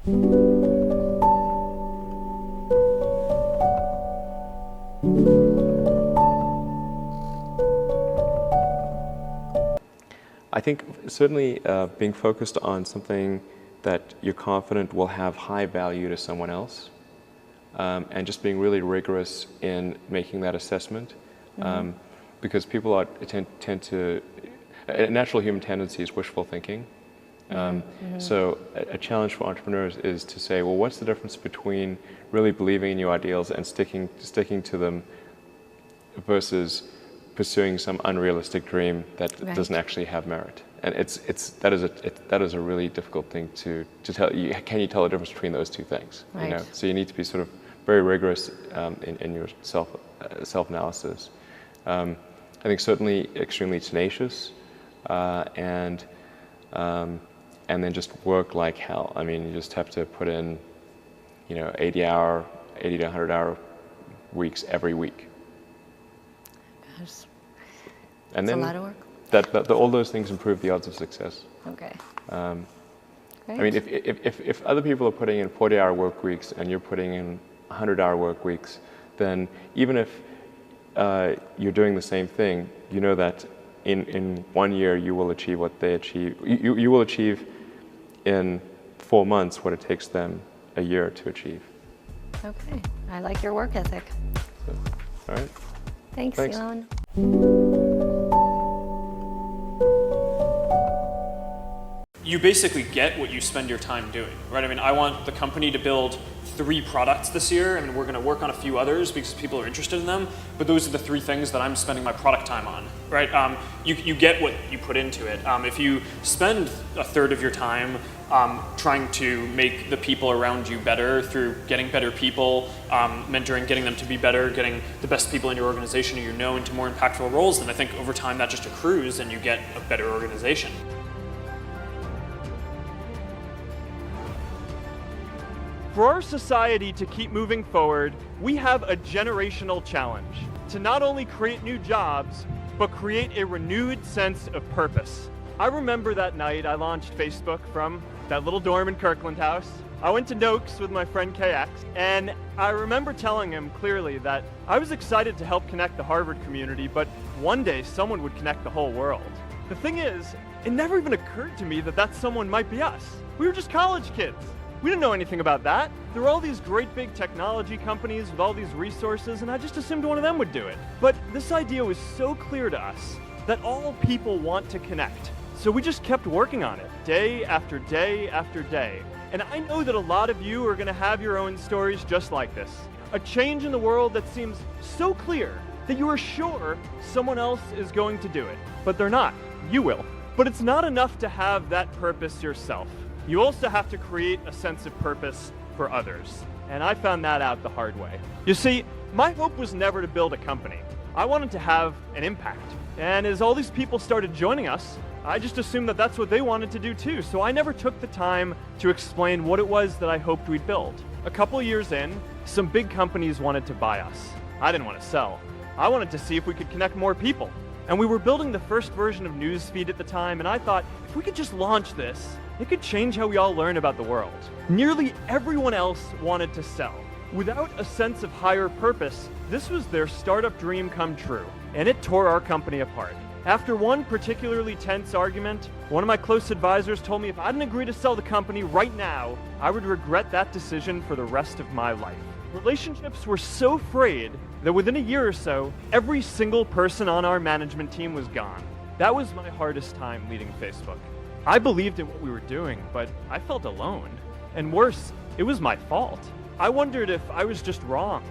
I think certainly being focused on something that you're confident will have high value to someone else, and just being really rigorous in making that assessment, because people tend to, a natural human tendency is wishful thinking. So a challenge for entrepreneurs is to say, well, what's the difference between really believing in your ideals and sticking to them versus pursuing some unrealistic dream that doesn't actually have merit? And that is a really difficult thing to tell. Can you tell the difference between those two things? Right. You know? So you need to be sort of very rigorous in your self-analysis. I think certainly extremely tenacious, and then just work like hell. I mean, you just have to put in, 80 to 100-hour weeks every week. Gosh. And That's then a lot of work. all those things improve the odds of success. Okay. I mean, if other people are putting in 40-hour work weeks and you're putting in 100-hour work weeks, then even if you're doing the same thing, you know that in 1 year you will achieve what they achieve. You will achieve in 4 months what it takes them a year to achieve. Okay. I like your work ethic. So, all right. Thanks. Elon. You basically get what you spend your time doing, right? I mean, I want the company to build 3 products this year. I mean, we're going to work on a few others because people are interested in them, but those are the 3 things that I'm spending my product time on, right? You get what you put into it. If you spend a third of your time trying to make the people around you better through getting better people, mentoring, getting them to be better, getting the best people in your organization who into more impactful roles, then I think over time that just accrues and you get a better organization. For our society to keep moving forward, we have a generational challenge to not only create new jobs, but create a renewed sense of purpose. I remember that night I launched Facebook from that little dorm in Kirkland House. I went to Noakes with my friend KX, and I remember telling him clearly that I was excited to help connect the Harvard community, but one day someone would connect the whole world. The thing is, it never even occurred to me that that someone might be us. We were just college kids. We didn't know anything about that. There were all these great big technology companies with all these resources, and I just assumed one of them would do it. But this idea was so clear to us that all people want to connect. So we just kept working on it, day after day after day. And I know that a lot of you are going to have your own stories just like this. A change in the world that seems so clear that you are sure someone else is going to do it. But they're not. You will. But it's not enough to have that purpose yourself. You also have to create a sense of purpose for others. And I found that out the hard way. You see, my hope was never to build a company. I wanted to have an impact. And as all these people started joining us, I just assumed that that's what they wanted to do too. So I never took the time to explain what it was that I hoped we'd build. A couple of years in, some big companies wanted to buy us. I didn't want to sell. I wanted to see if we could connect more people. And we were building the first version of Newsfeed at the time, and I thought, if we could just launch this, it could change how we all learn about the world. Nearly everyone else wanted to sell. Without a sense of higher purpose, this was their startup dream come true, and it tore our company apart. After one particularly tense argument, one of my close advisors told me if I didn't agree to sell the company right now, I would regret that decision for the rest of my life. Relationships were so frayed that within a year or so, every single person on our management team was gone. That was my hardest time leading Facebook. I believed in what we were doing, but I felt alone. And worse, it was my fault. I wondered if I was just wrong.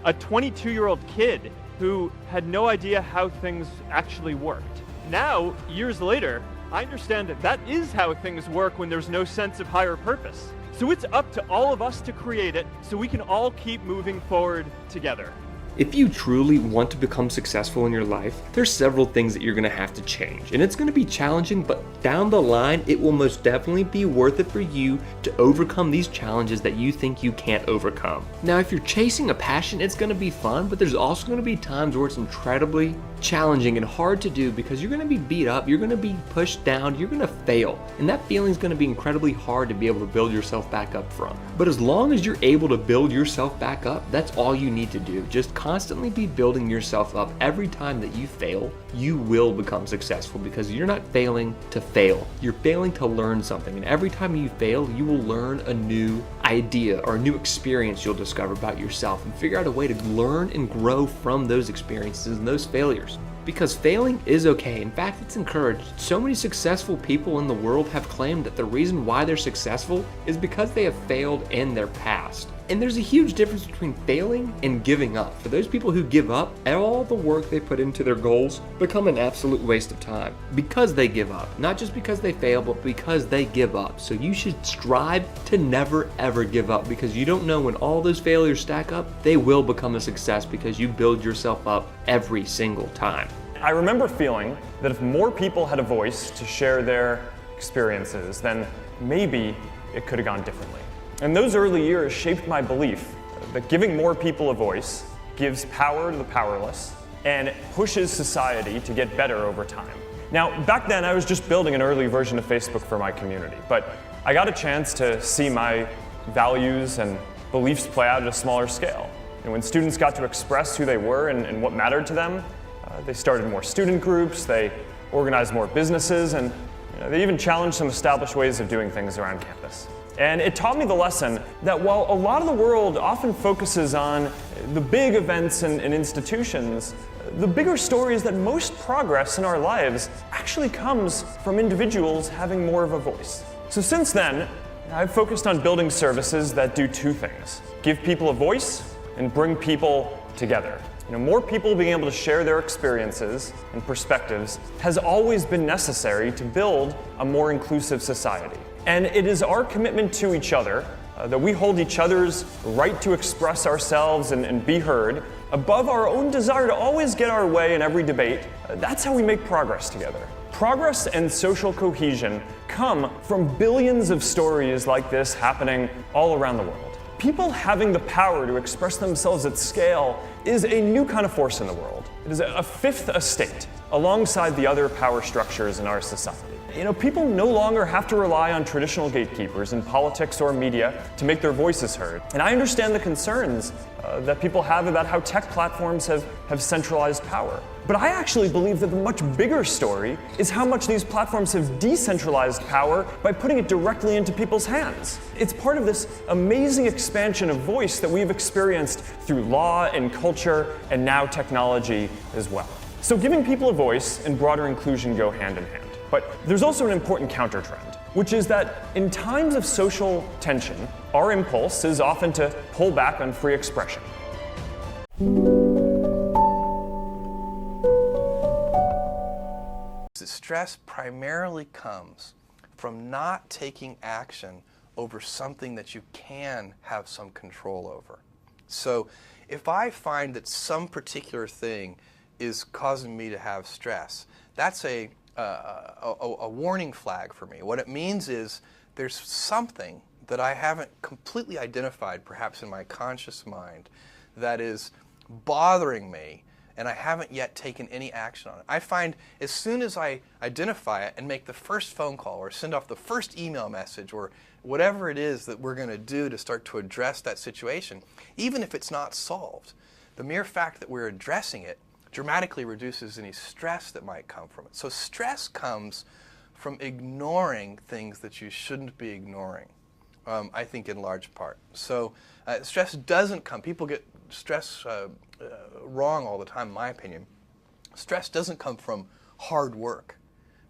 A 22-year-old kid who had no idea how things actually worked. Now, years later, I understand that is how things work when there's no sense of higher purpose. So it's up to all of us to create it so we can all keep moving forward together. If you truly want to become successful in your life, there's several things that you're going to have to change. And it's going to be challenging, but down the line, it will most definitely be worth it for you to overcome these challenges that you think you can't overcome. Now, if you're chasing a passion, it's going to be fun, but there's also going to be times where it's incredibly challenging and hard to do because you're going to be beat up, you're going to be pushed down, you're going to fail. And that feeling is going to be incredibly hard to be able to build yourself back up from. But as long as you're able to build yourself back up, that's all you need to do. Just constantly be building yourself up. Every time that you fail, you will become successful because you're not failing to fail. You're failing to learn something. And every time you fail, you will learn a new idea or a new experience you'll discover about yourself and figure out a way to learn and grow from those experiences and those failures. Because failing is okay. In fact, it's encouraged. So many successful people in the world have claimed that the reason why they're successful is because they have failed in their past. And there's a huge difference between failing and giving up. For those people who give up, all the work they put into their goals become an absolute waste of time because they give up. Not just because they fail, but because they give up. So you should strive to never ever give up because you don't know when all those failures stack up, they will become a success because you build yourself up every single time. I remember feeling that if more people had a voice to share their experiences, then maybe it could have gone differently. And those early years shaped my belief that giving more people a voice gives power to the powerless and pushes society to get better over time. Now, back then I was just building an early version of Facebook for my community, but I got a chance to see my values and beliefs play out at a smaller scale. And when students got to express who they were and what mattered to them, they started more student groups, they organized more businesses, and they even challenged some established ways of doing things around campus. And it taught me the lesson that while a lot of the world often focuses on the big events and institutions, the bigger story is that most progress in our lives actually comes from individuals having more of a voice. So since then, I've focused on building services that do two things: give people a voice and bring people together. More people being able to share their experiences and perspectives has always been necessary to build a more inclusive society. And it is our commitment to each other that we hold each other's right to express ourselves and be heard above our own desire to always get our way in every debate. That's how we make progress together. Progress and social cohesion come from billions of stories like this happening all around the world. People having the power to express themselves at scale is a new kind of force in the world. It is a fifth estate alongside the other power structures in our society. People no longer have to rely on traditional gatekeepers in politics or media to make their voices heard. And I understand the concerns that people have about how tech platforms have centralized power. But I actually believe that the much bigger story is how much these platforms have decentralized power by putting it directly into people's hands. It's part of this amazing expansion of voice that we've experienced through law and culture and now technology as well. So giving people a voice and broader inclusion go hand in hand. But there's also an important counter-trend, which is that in times of social tension, our impulse is often to pull back on free expression. Stress primarily comes from not taking action over something that you can have some control over. So if I find that some particular thing is causing me to have stress, that's a warning flag for me. What it means is there's something that I haven't completely identified, perhaps in my conscious mind, that is bothering me, and I haven't yet taken any action on it. I find as soon as I identify it and make the first phone call or send off the first email message or whatever it is that we're going to do to start to address that situation, even if it's not solved, the mere fact that we're addressing it dramatically reduces any stress that might come from it. So stress comes from ignoring things that you shouldn't be ignoring, I think in large part. So stress doesn't come, people get stress wrong all the time, in my opinion. Stress doesn't come from hard work,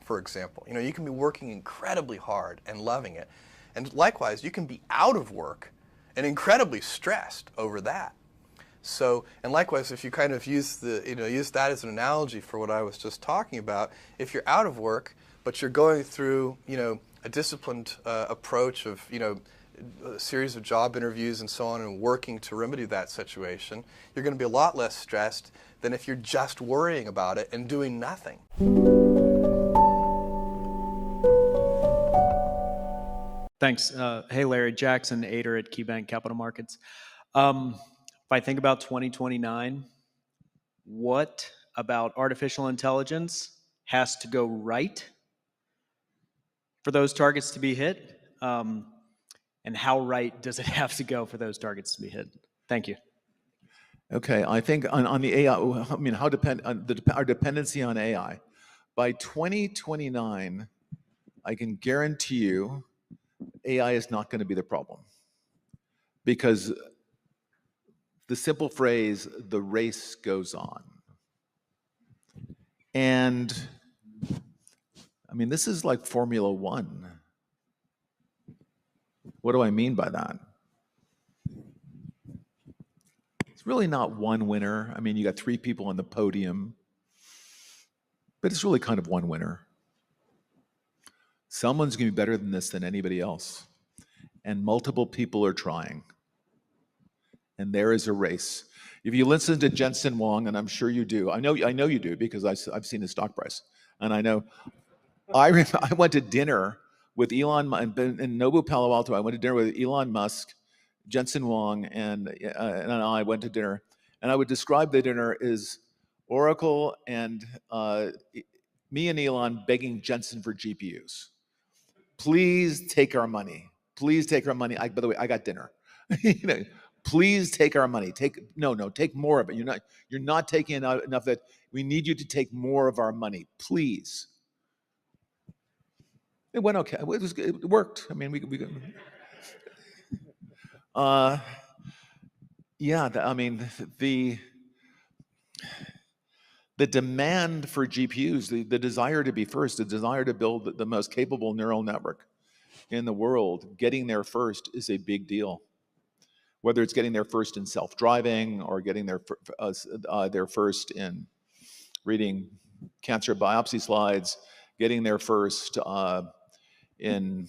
for example. You can be working incredibly hard and loving it. And likewise, you can be out of work and incredibly stressed over that. So, and likewise, if you kind of use that as an analogy for what I was just talking about, if you're out of work, but you're going through, a disciplined approach of, a series of job interviews and so on and working to remedy that situation, you're going to be a lot less stressed than if you're just worrying about it and doing nothing. Thanks. Hey, Larry. Jackson Ader at KeyBank Capital Markets. If I think about 2029, what about artificial intelligence has to go right for those targets to be hit? And how right does it have to go for those targets to be hit? Thank you. Okay, I think on the AI, I mean, our dependency on AI. By 2029, I can guarantee you AI is not going to be the problem. Because the simple phrase, the race goes on. And, I mean, this is like Formula One. What do I mean by that? It's really not one winner. I mean, you got 3 people on the podium, but it's really kind of one winner. Someone's going to be better than this than anybody else. And multiple people are trying. And there is a race. If you listen to Jensen Huang, and I'm sure you do, I know you do because I've seen his stock price. And I know, I went to dinner with Elon in Nobu Palo Alto. I went to dinner with Elon Musk, Jensen Huang, and I went to dinner. And I would describe the dinner as Oracle and me and Elon begging Jensen for GPUs. Please take our money. Please take our money. By the way, I got dinner. Please take our money. Take more of it. You're not taking enough that we need you to take more of our money, please. It went okay. It worked. I mean, the demand for GPUs, the desire to be first, the desire to build the most capable neural network in the world, getting there first is a big deal. Whether it's getting there first in self-driving or getting there first in reading cancer biopsy slides, getting there first in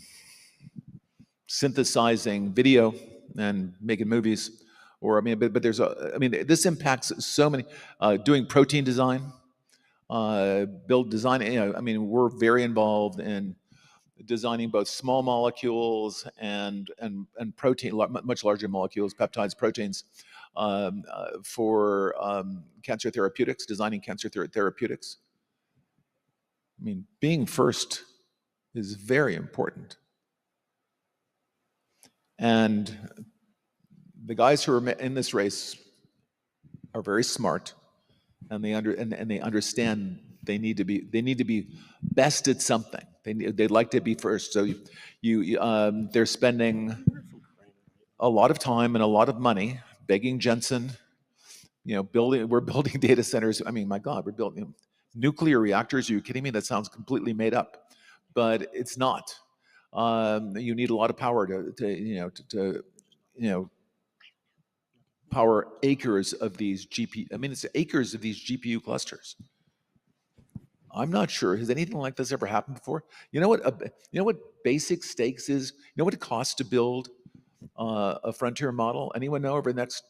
synthesizing video and making movies, but this impacts so many. Doing protein design, build design. We're very involved in designing both small molecules and protein, much larger molecules, peptides, proteins, for cancer therapeutics, designing cancer therapeutics. Being first is very important. And the guys who are in this race are very smart, and they understand they need to be best at something. They'd like to be first. So they're spending a lot of time and a lot of money begging Jensen. We're building data centers. My God, we're building nuclear reactors. Are you kidding me? That sounds completely made up, but it's not. You need a lot of power to power acres of these it's acres of these GPU clusters. I'm not sure. Has anything like this ever happened before? You know what basic stakes is? You know what it costs to build a frontier model? Anyone know over the next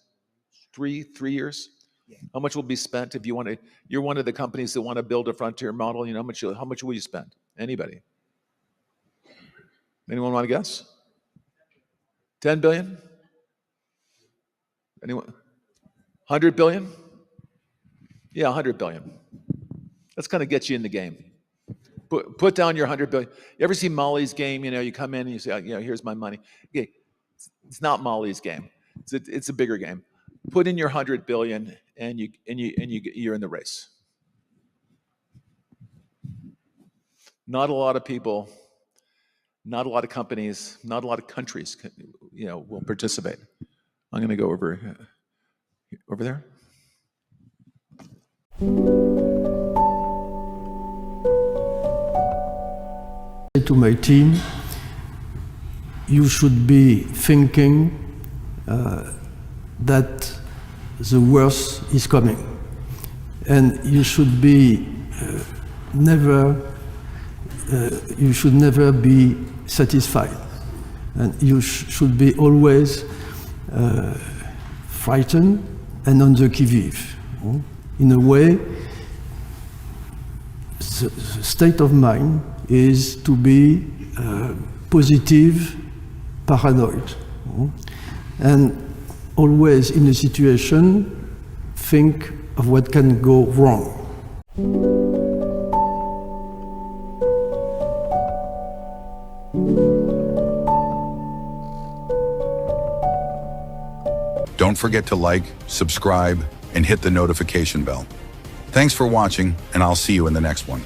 three years? Yeah. How much will be spent if you're one of the companies that want to build a frontier model? How much will you spend? Anybody? Anyone want to guess? 10 billion? Anyone? 100 billion? Yeah, 100 billion. That's going to get you in the game. Put down your 100 billion. You ever see Molly's Game? You come in and you say, here's my money. Okay, it's not Molly's Game. It's a bigger game. Put in your 100 billion, and you're in the race. Not a lot of people, not a lot of companies, not a lot of countries, will participate. I'm going to go over there. To my team, you should be thinking that the worst is coming, and you should be you should never be satisfied. And you should be always frightened and on the qui-vive. In a way, the state of mind is to be positive, paranoid. And always in a situation, think of what can go wrong. Don't forget to like, subscribe, and hit the notification bell. Thanks for watching, and I'll see you in the next one.